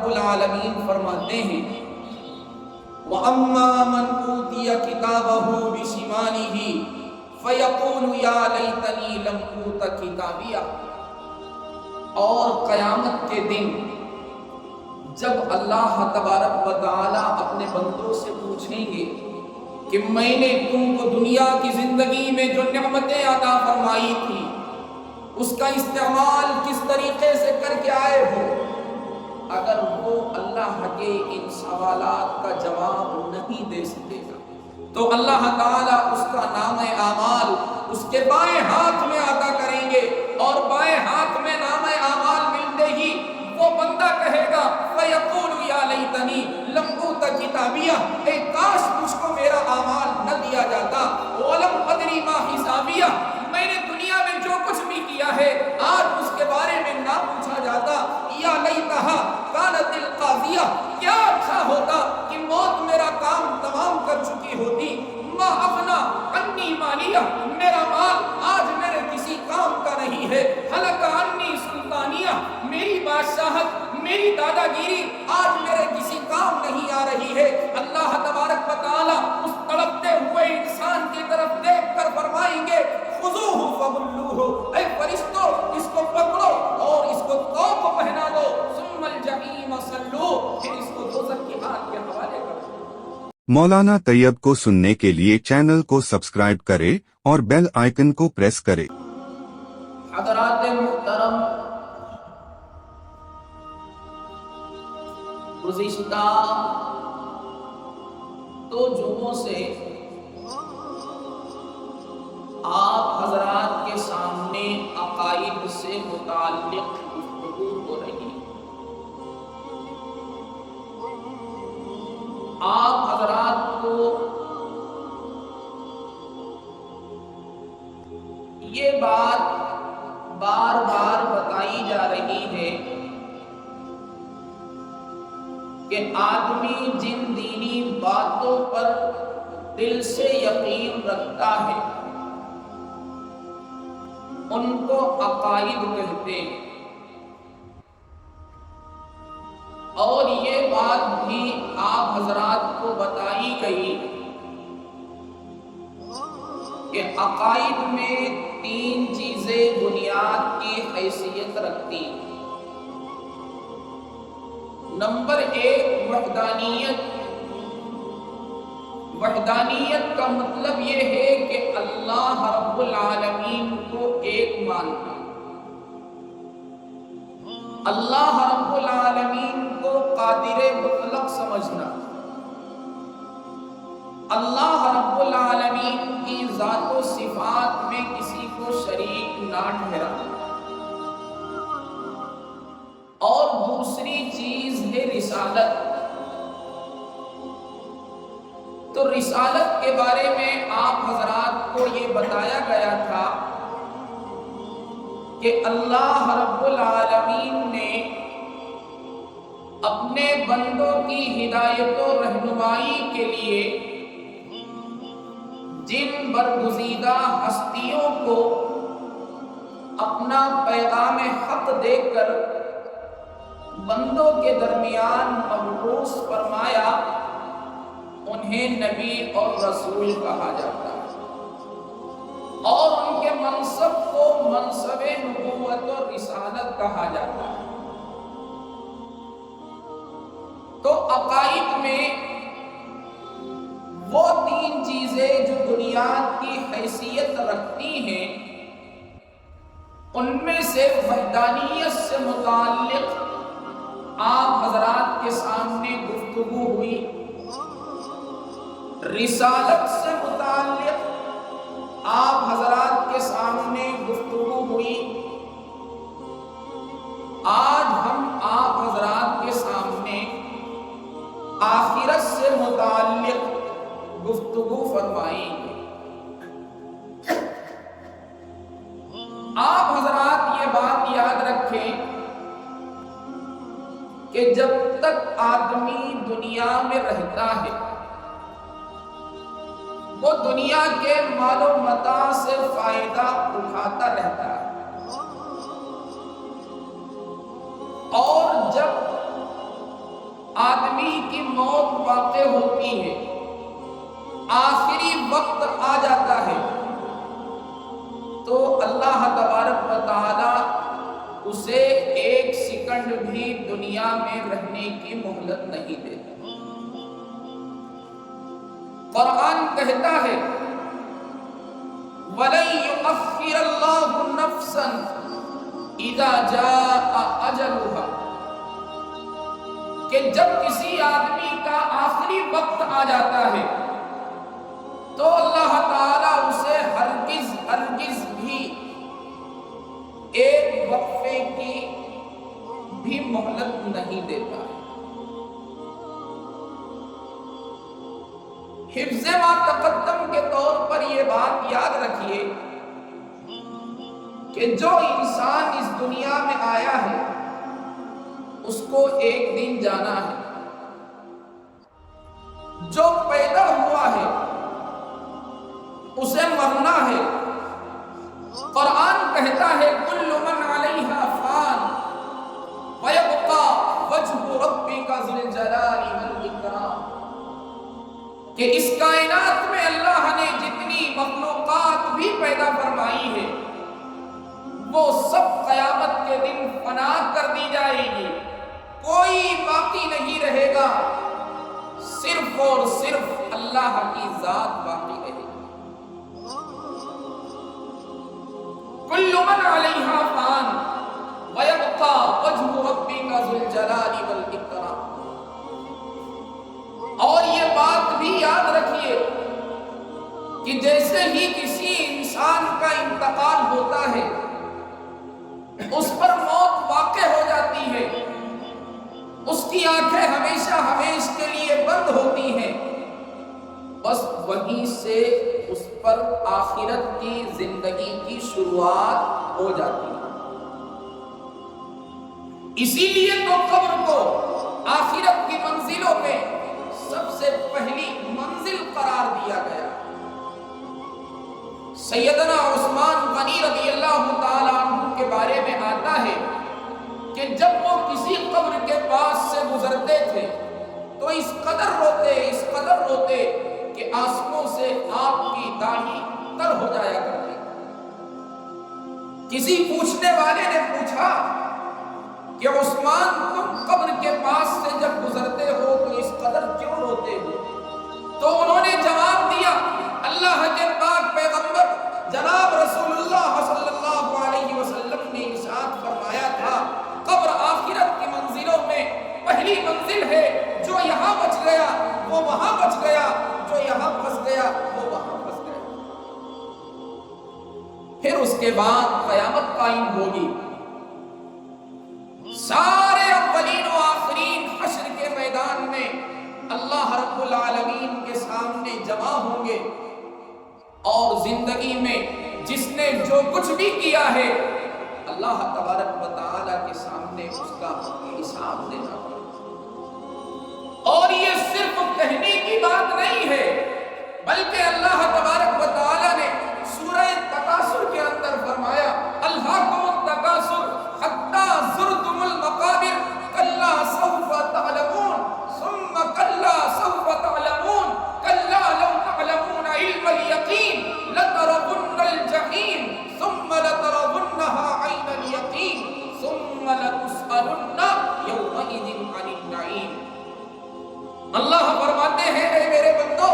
العالمین فرماتے ہیں وَأَمَّا مَنْ أُوتِيَ كِتَابَهُ بِشِمَالِهِ فَيَقُولُ يَا لَيْتَنِي لَمْ أُوتَ كِتَابِيَهْ۔ اور قیامت کے دن جب اللہ تبارک و تعالی اپنے بندوں سے پوچھیں گے کہ میں نے تم کو دنیا کی زندگی میں جو نعمتیں عطا فرمائی تھی اس کا استعمال کس طریقے سے کر کے آئے ہو، اگر وہ اللہ کے ان سوالات کا جواب نہیں دے سکے گا تو اللہ تعالیٰ اس کا نام اعمال اس کے بائیں ہاتھ میں عطا کریں گے، اور بائیں ہاتھ میں نام اعمال ملتے ہی وہ بندہ کہے گا فَيَقُولُ يَا لَيْتَنِي لَمْ أُوتَ كِتَابِيَهْ، اے کاش مجھ کو میرا اعمال نہ دیا جاتا، وَلَمْ أَدْرِ مَا حِسَابِيَهْ، میں نے دنیا میں جو کچھ بھی کیا ہے آج اس کے بارے میں نہ پوچھا جاتا، یا لیتہا کانت القاضیہ، کیا اچھا ہوتا کہ موت میرا کام تمام کر چکی ہوتی، ما اغنی عنی مالیہ، میرا مال آج میرے کسی کام کا نہیں ہے، ہلک عنی سلطانیہ، میری بادشاہت میری دادا گیری آج میرے کسی کام نہیں آ رہی ہے۔ اللہ تبارک و تعالی اس تڑپتے ہوئے انسان کی طرف دیکھ کر فرمائیں گے خذوہ فغلوہ، اے فرشتوں اس کو پکڑو اور اس کو توق پہنا دو، ثم الجحیم صلوہ، پھر اس کو دوزخ کی آگ کے حوالے کرو۔ مولانا طیب کو سننے کے لیے چینل کو سبسکرائب کرے اور بیل آئیکن کو پریس کرے۔ حضرات محترم، گزشتہ دو جمعوں سے آپ حضرات کے سامنے عقائد سے متعلق گفتگو ہو رہی ہے۔ آپ حضرات کو یہ بات بار بار بتائی جا رہی ہے کہ آدمی جن دینی باتوں پر دل سے یقین رکھتا ہے ان کو عقائد کہتے ہیں، اور یہ بات بھی آپ حضرات کو بتائی گئی کہ عقائد میں تین چیزیں بنیاد کی حیثیت رکھتی ہیں۔ نمبر ایک وحدانیت۔ وحدانیت کا مطلب یہ ہے کہ اللہ رب العالمین کو ایک ماننا، اللہ رب العالمین کو قادر مطلق سمجھنا، اللہ رب العالمین کی ذات و صفات میں کسی کو شریک نہ ٹھہرانا، اور دوسری چیز ہے رسالت۔ تو رسالت کے بارے میں آپ حضرات کو یہ بتایا گیا تھا کہ اللہ رب العالمین نے اپنے بندوں کی ہدایت و رہنمائی کے لیے جن برگزیدہ ہستیوں کو اپنا پیغام حق دے کر بندوں کے درمیان مبعوث فرمایا انہیں نبی اور رسول کہا جاتا ہے، اور ان کے منصب کو منصب نبوت اور رسالت کہا جاتا ہے۔ تو عقائد میں وہ تین چیزیں جو بنیاد کی حیثیت رکھتی ہیں، ان میں سے وحدانیت سے متعلق آپ حضرات کے سامنے گفتگو ہوئی، رسالت سے متعلق آپ حضرات کے سامنے گفتگو ہوئی، آج ہم آپ حضرات کے سامنے آخرت سے متعلق گفتگو فرمائیں گے۔ آپ حضرات یہ بات یاد رکھیں کہ جب تک آدمی دنیا میں رہتا ہے وہ دنیا کے مال و متاع سے فائدہ اٹھاتا رہتا ہے، اور جب آدمی کی موت واقع ہوتی ہے، آخری وقت آ جاتا ہے، تو اللہ تبارک و تعالی اسے ایک سیکنڈ بھی دنیا میں رہنے کی مہلت نہیں دیتا۔ قرآن کہتا ہے وَلَن يُؤَخِّرَ اللَّهُ نَفْسًا إِذَا جَاءَ أَجَلُهَا، کہ جب کسی آدمی کا آخری وقت آ جاتا ہے تو اللہ تعالیٰ اسے ہرگز بھی ایک وقفے کی بھی مہلت نہیں دیتا ہے۔ حفظ ما تقدم کے طور پر یہ بات یاد رکھیے کہ جو انسان اس دنیا میں آیا ہے اس کو ایک دن جانا ہے، جو پیدا ہوا ہے اسے مرنا ہے۔ قرآن کہتا ہے کل من علیہا فان ویبقى وجہ ربک ذو الجلال والاکرام، کہ اس کائنات میں اللہ نے جتنی مخلوقات بھی پیدا فرمائی ہے وہ سب قیامت کے دن فنا کر دی جائے گی، کوئی باقی نہیں رہے گا، صرف اور صرف اللہ کی ذات باقی رہے گی۔ کل من علیہا فان ویبقى وجہ ربک ذو الجلال والاکرام۔ اور یہ بات بھی یاد رکھیے کہ جیسے ہی کسی انسان کا انتقال ہوتا ہے اس پر موت واقع ہو جاتی ہے، اس کی آنکھیں ہمیشہ ہمیشہ کے لیے بند ہوتی ہیں، بس وہیں سے اس پر آخرت کی زندگی کی شروعات ہو جاتی ہے۔ اسی لیے تو قبر کو آخرت کی منزلوں میں سب سے پہلی منزل قرار دیا گیا۔ سیدنا عثمان غنی رضی اللہ تعالی عنہ کے بارے میں آتا ہے کہ جب وہ کسی قبر کے پاس سے گزرتے تھے تو اس قدر روتے کہ آنسوؤں سے آپ کی داڑھی تر ہو جایا کرتی۔ کسی پوچھنے والے نے پوچھا کہ عثمان تم قبر کے پاس سے جب گزرتے ہو تو اس قدر کیوں روتے ہو؟ تو انہوں نے جواب دیا اللہ کے پاک پیغمبر جناب رسول اللہ صلی اللہ علیہ وسلم نے ارشاد فرمایا تھا قبر آخرت کی منزلوں میں پہلی منزل ہے، جو یہاں بچ گیا وہ وہاں بچ گیا، جو یہاں پھنس گیا وہ وہاں پھنس گیا۔ پھر اس کے بعد قیامت قائم ہوگی، سارے اولین و آخرین حشر کے میدان میں اللہ رب العالمین کے سامنے جمع ہوں گے، اور زندگی میں جس نے جو کچھ بھی کیا ہے اللہ تبارک و تعالی کے سامنے اس کا حساب دینا ہوگا۔ اور یہ صرف کہنے کی بات نہیں ہے بلکہ اللہ تبارک و تعالی نے سورہ تکاثر کے اندر فرمایا الہاکم التکاثر حتی زرتم المقابر کلا سوف تعلمون ثم کلا سوف تعلمون کلا لو تعلمون علم الیقین لترون الجحیم ثم لترونها عین الیقین ثم لتسألن یومئذ عن النعیم۔ اللہ فرماتے ہیں اے میرے بندو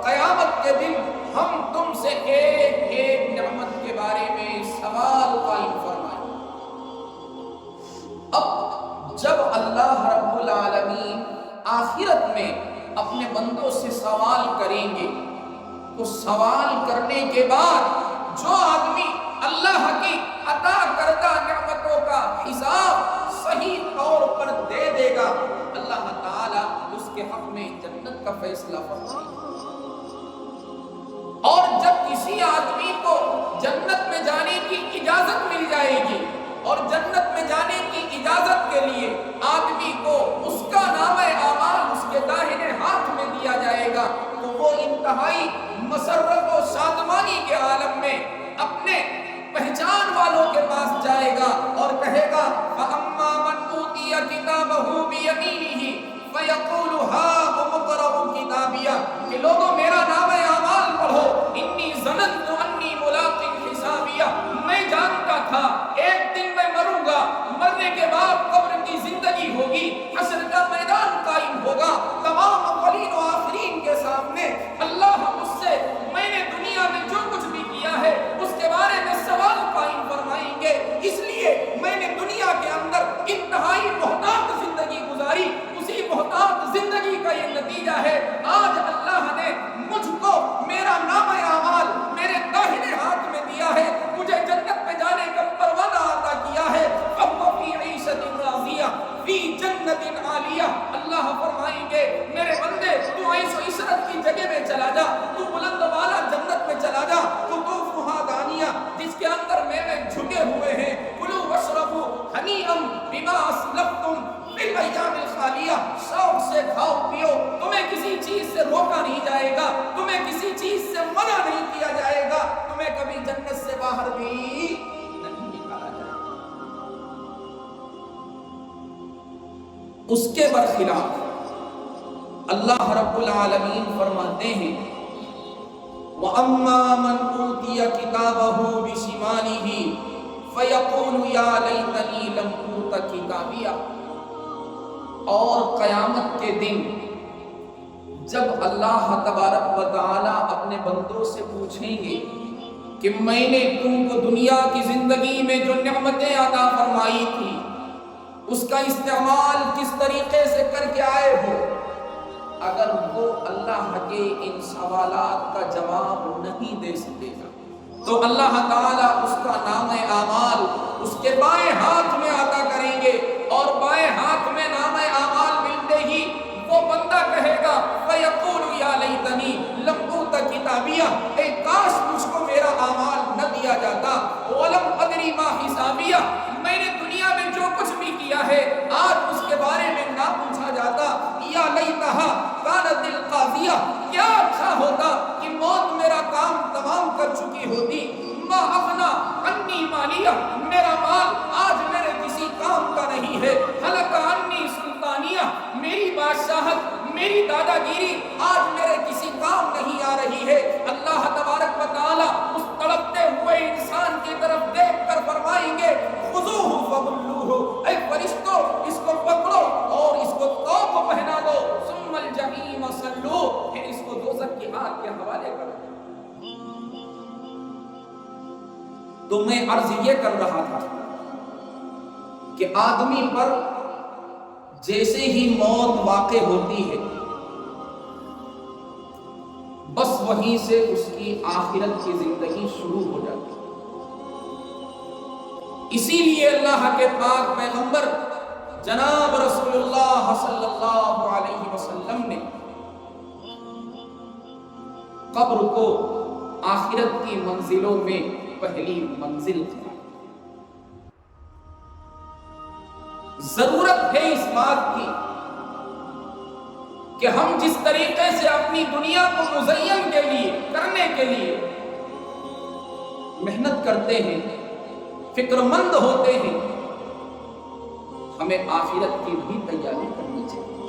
قیامت کے دن ہم تم سے ایک ایک نعمت کے بارے میں سوال قائم فرمائیں۔ اب جب اللہ رب العالمین آخرت میں اپنے بندوں سے سوال کریں گے تو سوال کرنے کے بعد جو آدمی اللہ کی عطا کردہ نعمتوں کا حساب صحیح طور پر دے دے گا اللہ تعالیٰ اس کے حق میں جنت کا فیصلہ فرمائے گا۔ اور جب کسی آدمی کو جنت میں جانے کی اجازت مل جائے گی اور جنت میں جانے کی اجازت کے لیے آدمی کو اس کا نامہ اعمال اس کے داہنے ہاتھ میں دیا جائے گا تو وہ انتہائی مسرت و شادمانی کے عالم میں اپنے پہچان والوں کے پاس جائے گا اور کہے گا فَأَمَّا مَنْ أُوتِيَ كِتَابَهُ بِيَمِينِهِ اللہ فرمائیں گے میرے بندے تو عیش و عشرت کی جگہ میں چلا جا، تو بلند والا جنت میں چلا جا، تو طوفها دانیہ جس کے اندر میوے جھکے ہوئے ہیں، کلوا واشربوا ہنیئا بما اسلفتم فی الایام الخالیہ، شوق سے کھاؤ پیو، تمہیں کسی چیز سے روکا نہیں جائے گا، تمہیں کسی چیز سے منع نہیں کیا جائے گا، تمہیں کبھی جنت سے باہر بھی نہیں نکالا جائے گا۔ اس کے برخلاف اللہ رب العالمین فرماتے ہیں وَأَمَّا مَنْ أُوتِيَ كِتَابَهُ بِشِمَالِهِ فَيَقُولُ يَا لَيْتَنِي لَمْ أُوتَ كِتَابِيَهْ، اور قیامت کے دن جب اللہ تبارک و تعالی اپنے بندوں سے پوچھیں گے کہ میں نے تم کو دنیا کی زندگی میں جو نعمتیں عطا فرمائی تھی اس کا استعمال کس طریقے سے کر کے آئے ہو، اگر وہ اللہ کے ان سوالات کا جواب نہیں دے سکے گا تو اللہ تعالیٰ اس کا نام اعمال اس کے بائیں ہاتھ میں عطا کریں گے، اور بائیں ہاتھ میں نام اعمال ملتے ہی وہ بندہ کہے گا فَيَقُولُ يَا لَيْتَنِي لَمْ أُوتَ كِتَابِيَهْ، اے کاش مجھ کو میرا اعمال نہ دیا جاتا، وَلَمْ أَدْرِ مَا حِسَابِيَهْ، میں نے دنیا میں جو کچھ بھی کیا ہے آج اس کے بارے میں نہ پوچھا جاتا، یا لیتہا کانت القاضیہ، کیا اچھا ہوتا کہ موت میرا کام تمام کر چکی ہوتی، ما اغنی عنی مالیہ، میرا مال آج میرے کسی کام کا نہیں ہے، ہلک عنی سلطانیہ، میری بادشاہت میری دادا گیری آج میرے کسی کام نہیں آ رہی ہے۔ اللہ تبارک و تعالی اس تڑپتے ہوئے انسان کی طرف دیکھ کر فرمائیں گے خذوہ فغلوہ، اے فرشتوں اس کو پکڑو اور اس کو توپ پہنا دو، ثم الجحیم صلوہ، پھر اس کو دوزخ کی آگ کے حوالے کر دو۔ تو میں عرض یہ کر رہا تھا کہ آدمی پر جیسے ہی موت واقع ہوتی ہے بس وہیں سے اس کی آخرت کی زندگی شروع ہو جاتی ہے۔ اسی لیے اللہ کے پاک پیغمبر جناب رسول اللہ صلی اللہ علیہ وسلم نے قبر کو آخرت کی منزلوں میں پہلی منزل تھی۔ ضرورت ہے اس بات کی کہ ہم جس طریقے سے اپنی دنیا کو مزین کے لیے کرنے کے لیے محنت کرتے ہیں، فکر مند ہوتے ہیں، ہمیں آخرت کی بھی تیاری کرنی چاہیے۔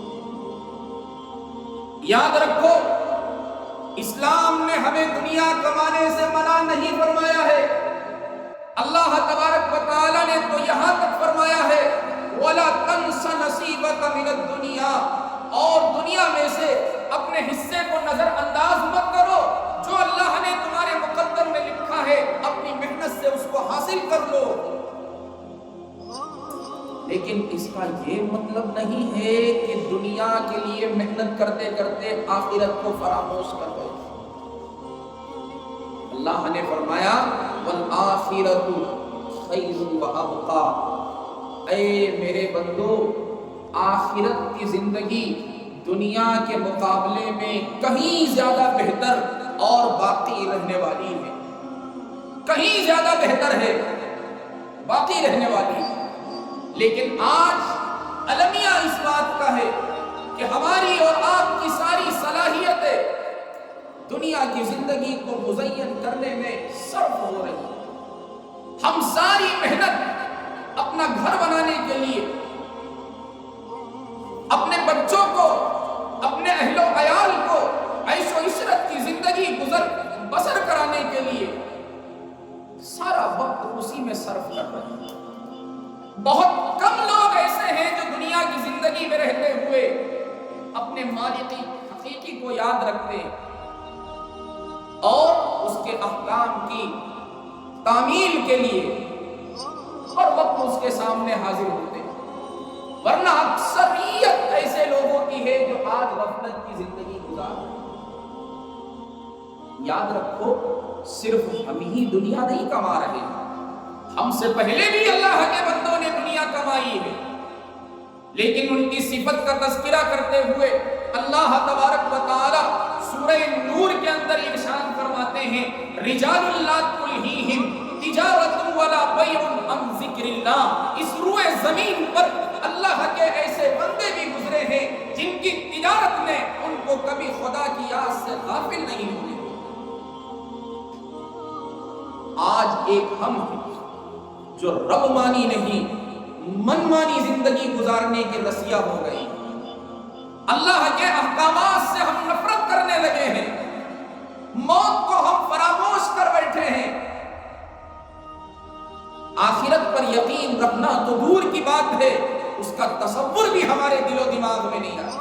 یاد رکھو اسلام نے ہمیں دنیا کمانے سے منع نہیں فرمایا ہے، اللہ تبارک و تعالی نے تو یہاں تک فرمایا ہے وَلَا تَنْسَ نَصِيبَكَ مِنَ الدُّنْيَا، اور دنیا میں سے اپنے حصے کو نظر انداز مت کرو، جو اللہ نے تمہارے مقدر میں لکھا ہے اپنی محنت سے اس کو حاصل کر لو۔ لیکن اس کا یہ مطلب نہیں ہے کہ دنیا کے لیے محنت کرتے کرتے آخرت کو فراموش کر دو۔ اللہ نے فرمایا وَالْآخِرَةُ خَيْرٌ وَأَبْقَىٰ، اے میرے بندو آخرت کی زندگی دنیا کے مقابلے میں کہیں زیادہ بہتر اور باقی رہنے والی ہے، کہیں زیادہ بہتر ہے، باقی رہنے والی ہے۔ لیکن آج المیہ اس بات کا ہے کہ ہماری اور آپ کی ساری صلاحیتیں دنیا کی زندگی کو مزین کرنے میں صرف ہو رہی ہیں۔ ہم ساری محنت اپنا گھر بنانے کے لیے، اپنے بچوں کو، اپنے اہل و عیال کو عیش و عشرت کی زندگی بسر کرانے کے لیے سارا وقت اسی میں صرف کر رہے ہیں۔ بہت کم لوگ ایسے ہیں جو دنیا کی زندگی میں رہتے ہوئے اپنے مالک حقیقی کو یاد رکھتے ہیں اور اس کے احکام کی تعمیل کے لیے ہر وقت اس کے سامنے حاضر ہوتے ہیں، ورنہ اکثریت ایسے لوگوں کی ہے جو آج غفلت کی زندگی گزار رہے ہیں۔ یاد رکھو صرف ہم ہی دنیا نہیں کما رہے ہیں، ہم سے پہلے بھی اللہ کے بندوں نے دنیا کمائی ہے۔ لیکن ان کی صفت کا تذکرہ کرتے ہوئے اللہ تبارک و تعالی سورہ نور کے اندر ارشاد فرماتے ہیں رجال لا تلہیہم تجارت ولا بیع عن ذکر اللہ. اس روئے زمین پر اللہ کے ایسے بندے بھی گزرے ہیں جن کی تجارت نے ان کو کبھی خدا کی یاد سے غافل نہیں ہوئے. آج ایک ہم ہیں جو رب مانی نہیں من مانی زندگی گزارنے کے رسیا ہو گئی. اللہ کے احکامات سے ہم نفرت کرنے لگے ہیں. موت کو ہم فراموش کر بیٹھے ہیں. آخرت پر یقین رکھنا تو دور کی بات ہے، اس کا تصور بھی ہمارے دل و دماغ میں نہیں آتا.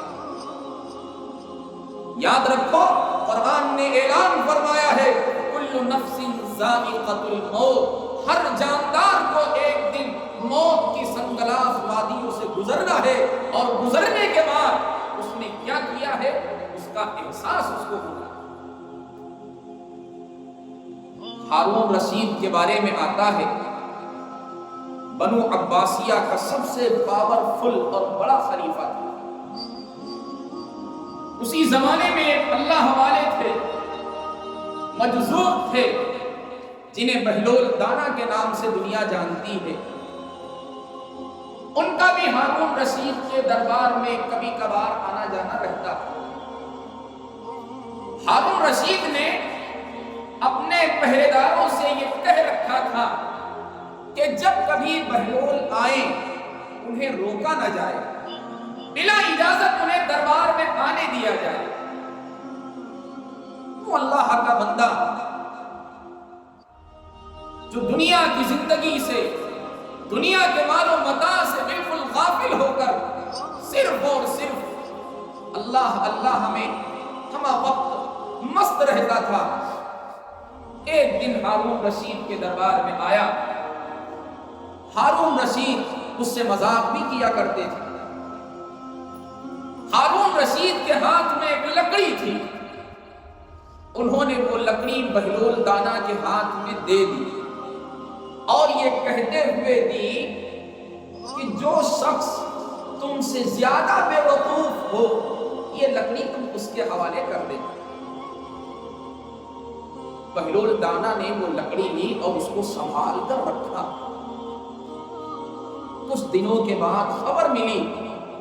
یاد رکھو قرآن نے اعلان فرمایا ہے کل نفس ذائقۃ الموت، ہر جاندار کو ایک دن موت کی سنگلاخ وادیوں سے گزرنا ہے، اور گزرنے کے بعد اس نے کیا کیا ہے اس کا احساس اس کو ہوگا. ہارون رشید کے بارے میں آتا ہے بنو عباسیہ کا سب سے پاورفل اور بڑا خلیفہ تھا. اسی زمانے میں ایک اللہ والے تھے مجذوب تھے جنہیں بہلول دانا کے نام سے دنیا جانتی ہے. ان کا بھی ہارون رشید کے دربار میں کبھی کبھار آنا جانا رہتا. ہارون رشید نے اپنے پہرے داروں سے یہ کہہ رکھا تھا کہ جب کبھی بہلول آئیں انہیں روکا نہ جائے، بلا اجازت انہیں دربار میں آنے دیا جائے. وہ اللہ کا بندہ جو دنیا کی زندگی سے، دنیا کے مال و متاع سے بالکل غافل ہو کر صرف اور صرف اللہ اللہ میں ہمہ وقت مست رہتا تھا، ایک دن ہارون رشید کے دربار میں آیا. ہارون رشید اس سے مذاق بھی کیا کرتے تھے. ہارون رشید کے ہاتھ میں ایک لکڑی تھی، انہوں نے وہ لکڑی بہلول دانا کے ہاتھ میں دے دی اور یہ کہتے ہوئے دی کہ جو شخص تم سے زیادہ بے وقوف ہو یہ لکڑی تم اس کے حوالے کر دے. بہلول دانا نے وہ لکڑی لی اور اس کو سنبھال کر رکھا. کچھ دنوں کے بعد خبر ملی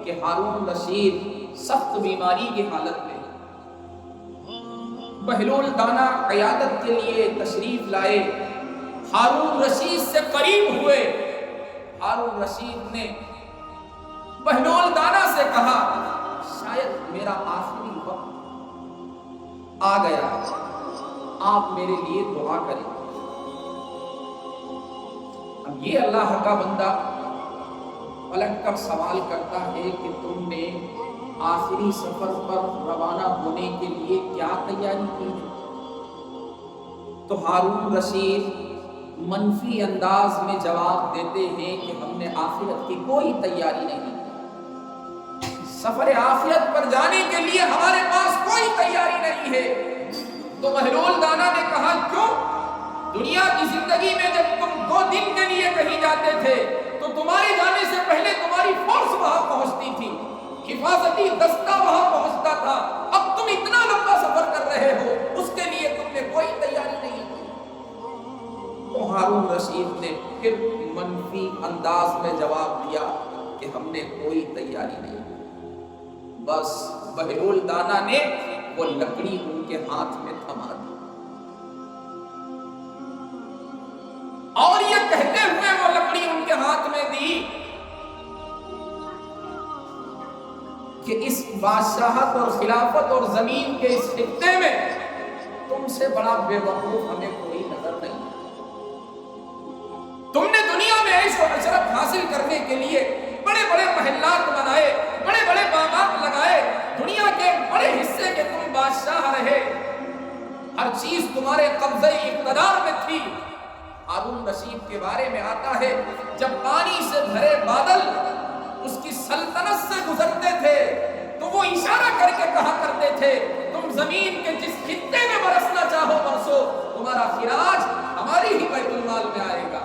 کہ ہارون رشید سخت بیماری کی حالت میں. بہلول دانا عیادت کے لیے تشریف لائے، ہارون رشید سے قریب ہوئے. ہارون رشید نے بہلول دانا سے کہا شاید میرا آخری وقت آ گیا، آپ میرے لیے دعا کریں. اب یہ اللہ کا بندہ پلٹ کر سوال کرتا ہے کہ تم نے آخری سفر پر روانہ ہونے کے لیے کیا تیاری کی ہے؟ تو ہارون رشید منفی انداز میں جواب دیتے ہیں کہ ہم نے آخرت کی کوئی تیاری نہیں کی. سفر آخرت پر جانے کے لیے ہمارے پاس کوئی تیاری نہیں ہے. تو بہلول دانا نے کہا کیوں؟ دنیا کی زندگی میں جب تم 2 دن کے لیے کہیں جاتے تھے تو تمہارے جانے سے پہلے تمہاری فورس وہاں پہنچتی تھی، حفاظتی دستہ وہاں پہنچتا تھا. اب تم اتنا لمبا سفر کر رہے ہو، اس کے لیے تم نے کوئی تیاری نہیں کی. تو ہارون رشید نے پھر منفی انداز میں جواب دیا کہ ہم نے کوئی تیاری نہیں کی. بس بہلول دانا نے وہ لکڑی ان کے ہاتھ میں تھما دی اور یہ کہتے ہوئے وہ لکڑی ان کے ہاتھ میں دی کہ اس بادشاہت اور خلافت اور زمین کے اس خطے میں تم سے بڑا بے وقوف ہمیں کوئی نظر نہیں. تم نے دنیا میں عیش و عشرت حاصل کرنے کے لیے بڑے بڑے محلات بنائے، بڑے بڑے باغات لگائے، دنیا کے بڑے حصے کے تم بادشاہ رہے، ہر چیز تمہارے قبضے اقتدار میں تھی. ہارون رشید کے بارے میں آتا ہے جب پانی سے بھرے بادل اس کی سلطنت سے گزرتے تھے تو وہ اشارہ کر کے کہا کرتے تھے تم زمین کے جس خطے میں برسنا چاہو برسو، تمہارا خراج ہماری ہی بیت المال میں آئے گا.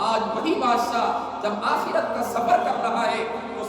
آج وہی بادشاہ جب آخرت کا سفر کر رہا ہے تو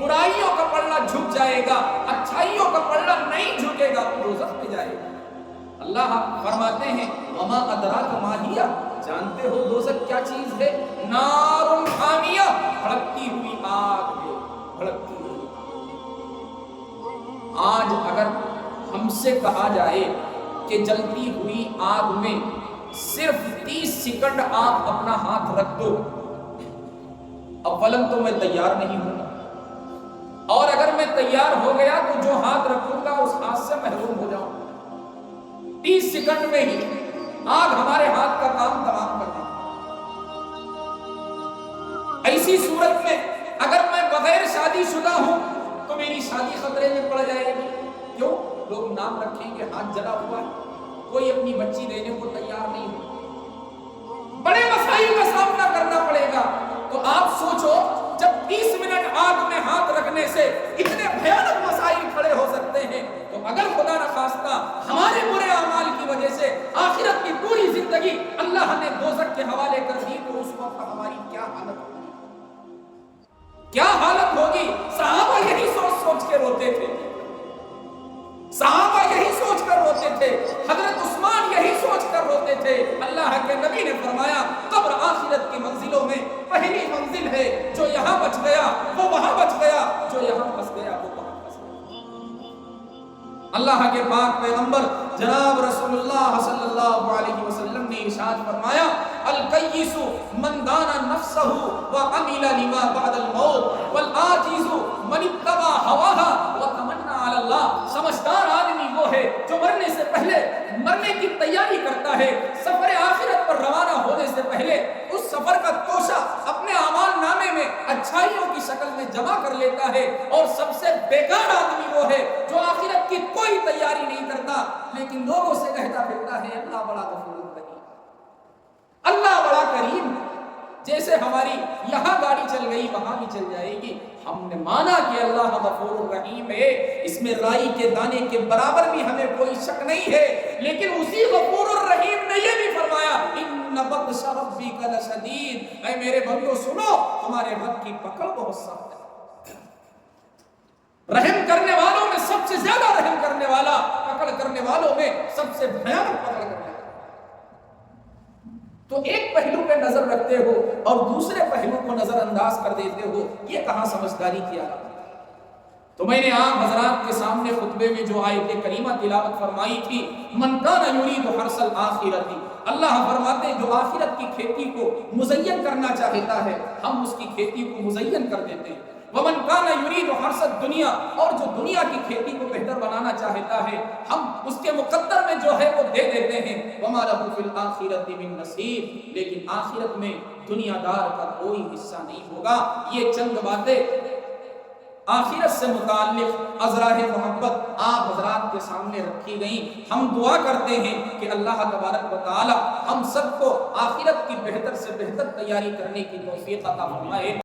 برائیوں کا پلڑا جھک جائے گا، اچھائیوں کا پلڑا نہیں جھکے گا، وہ دوزخ میں جائے گا۔ اللہ فرماتے ہیں وما ادراک ما ہی، جانتے ہو دوزخ کیا چیز ہے؟ نار حامیہ، بھڑکتی ہوئی آگ ہے، بھڑکتی ہوئی۔ آج اگر ہم سے کہا جائے کہ جلتی ہوئی آگ میں صرف 30 سیکنڈ آپ اپنا ہاتھ رکھ دو، اولاً تو میں تیار نہیں ہوں، اور اگر میں تیار ہو گیا تو جو ہاتھ رکھوں گا اس ہاتھ سے محروم ہو جاؤں۔ 30 سیکنڈ میں ہی آگ ہمارے ہاتھ کا کام تمام کر دے۔ ایسی صورت میں اگر میں بغیر شادی شدہ ہوں تو میری شادی خطرے میں پڑ جائے گی۔ کیوں؟ لوگ نام رکھیں گے ہاتھ جلا ہوا ہے، کوئی اپنی بچی دینے کو تیار نہیں ہو، بڑے مسائل کا سامنا کرنا پڑے گا۔ تو آپ سوچو جب 30 منٹ آگ میں ہاتھ رکھنے سے اتنے بھیانک مسائل کھڑے ہو سکتے ہیں، تو اگر خدا نخواستہ ہمارے برے اعمال کی وجہ سے آخرت کی پوری زندگی اللہ نے دوزخ کے حوالے کر دی تو اس وقت ہماری کیا حالت ہوگی؟ کیا حالت ہوگی؟ صحابہ یہی سوچ سوچ کے روتے تھے، صحابہ یہی سوچ کر روتے تھے، حضرت عثمان یہی سوچ کر روتے تھے۔ اللہ کے نبی نے فرمایا قبر آخرت کی منزلوں میں پہلی منزل ہے، جو یہاں بچ گیا وہ وہاں بچ گیا، جو یہاں پھنس گیا وہ وہاں پھنس گیا۔ اللہ کے پاک پیغمبر جناب رسول اللہ صلی اللہ علیہ وسلم نے ارشاد فرمایا القیس من دان نفسہ وعمل لما بعد الموت والعاجز من اتبع هواها وتمنى على اللہ۔ سمجھدار آدمی وہ ہے جو مرنے سے پہلے مرنے کی تیاری کرتا ہے، سفر آخرت پر روانہ ہونے سے پہلے اس سفر کا توشہ اپنے اعمال نامے میں اچھائیوں کی شکل میں جمع کر لیتا ہے، اور سب سے بیکار آدمی وہ ہے جو آخرت کی کوئی تیاری نہیں کرتا لیکن لوگوں سے کہتا پھرتا ہے اللہ بڑا غفور رحیم، اللہ بڑا کریم۔ جیسے ہماری یہاں گاڑی چل گئی وہاں بھی چل جائے گی۔ ہم نے مانا کہ اللہ غفور رحیم ہے، اس میں رائی کے دانے کے برابر بھی ہمیں کوئی شک نہیں ہے، لیکن اسی غفور الرحیم نے یہ بھی فرمایا ان بطش ربک لشدید، اے میرے بندو سنو تمہارے رب کی پکڑ بہت سخت ہے۔ رحم کرنے والوں میں سب سے زیادہ رحم کرنے والا، پکڑ کرنے والوں میں سب سے بھیانک پکڑ کرنے والا۔ تو ایک پہلو پہ نظر رکھتے ہو اور دوسرے پہلو کو نظر انداز کر دیتے ہو، یہ کہاں سمجھداری کیا؟ تو میں نے آپ حضرات کے سامنے خطبے میں جو آیت کریمہ تلاوت فرمائی تھی من کان یرید حرث الآخرۃ، اللہ فرماتے ہیں جو آخرت کی کھیتی کو مزین کرنا چاہتا ہے ہم اس کی کھیتی کو مزین کر دیتے ہیں، ومن کان یرید حرث الدنیا، اور جو دنیا کی کھیتی کو بہتر بنانا چاہتا ہے ہم اس کے مقدر میں جو ہے وہ دے دیتے ہیں، وما لہ فی الآخرۃ من نصیب، لیکن آخرت میں دنیا دار کا کوئی حصہ نہیں ہوگا۔ یہ چند باتیں آخرت سے متعلق ازراہ محبت آپ حضرات کے سامنے رکھی گئیں۔ ہم دعا کرتے ہیں کہ اللہ تبارک و تعالی ہم سب کو آخرت کی بہتر سے بہتر تیاری کرنے کی توفیق عطا فرمائے۔